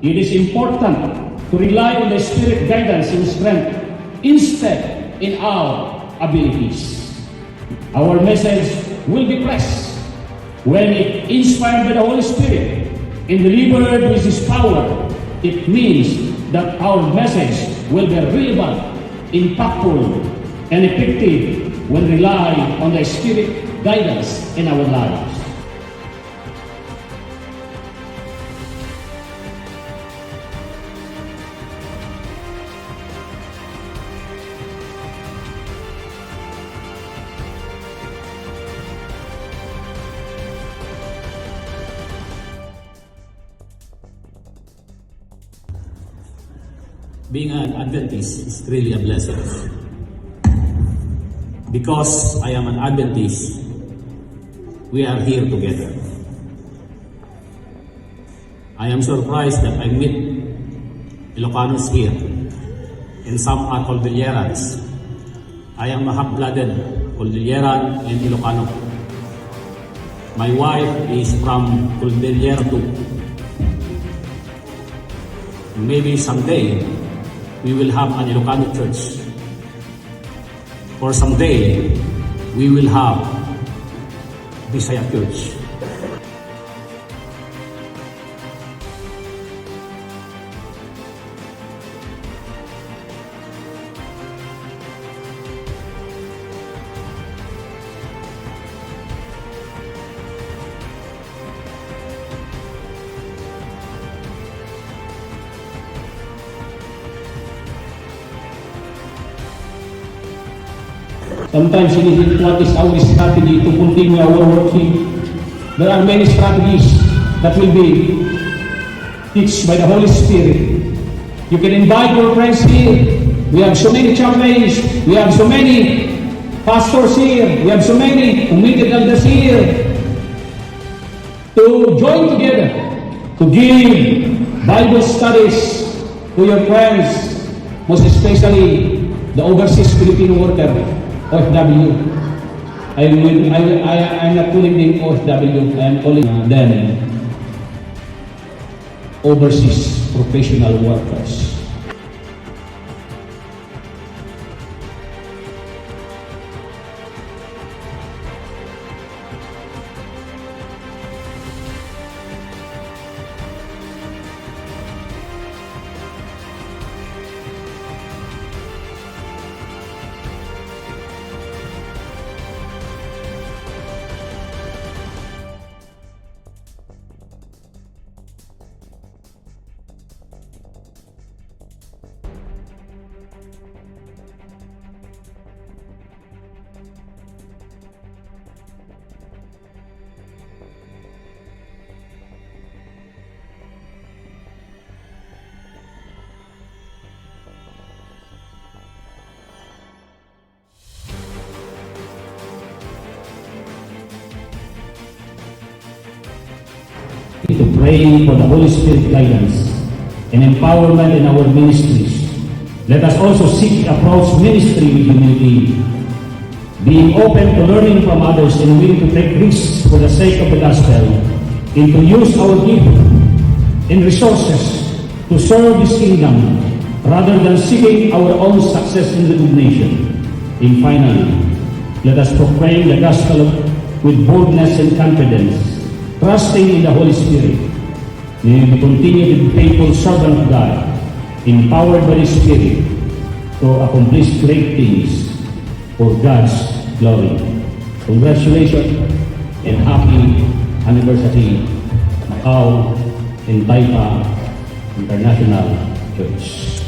it is important to rely on the Spirit guidance and strength instead in our abilities. Our message will be blessed when it inspired by the Holy Spirit and delivered with His power. It means that our message will be relevant, impactful, and effective when rely on the Spirit guidance in our lives. Being an Adventist is really a blessing. Because I am an Adventist, we are here together. I am surprised that I meet Ilocanos here, and some are Cordillerans. I am a half-blooded Cordilleran and Ilocano. My wife is from Cordillera too. Maybe someday, we will have an Ilocano church. Or someday, we will have Bisaya church. Sometimes we need what is our strategy to continue our working. There are many strategies that will be taught by the Holy Spirit. You can invite your friends here. We have so many chaplains. We have so many pastors here. We have so many committed elders here to join together to give Bible studies to your friends, most especially the overseas Filipino worker. OFW. I'm not calling them OFW, I'm calling them overseas professional workers. To pray for the Holy Spirit guidance and empowerment in our ministries. Let us also seek to approach ministry with humility, being open to learning from others and willing to take risks for the sake of the gospel, and to use our gift and resources to serve His kingdom rather than seeking our own success and recognition. And finally, let us proclaim the gospel with boldness and confidence, trusting in the Holy Spirit. May we continue to be faithful servant of God, empowered by the Spirit to accomplish great things for God's glory. Congratulations and happy anniversary, Macau and Taipa International Church.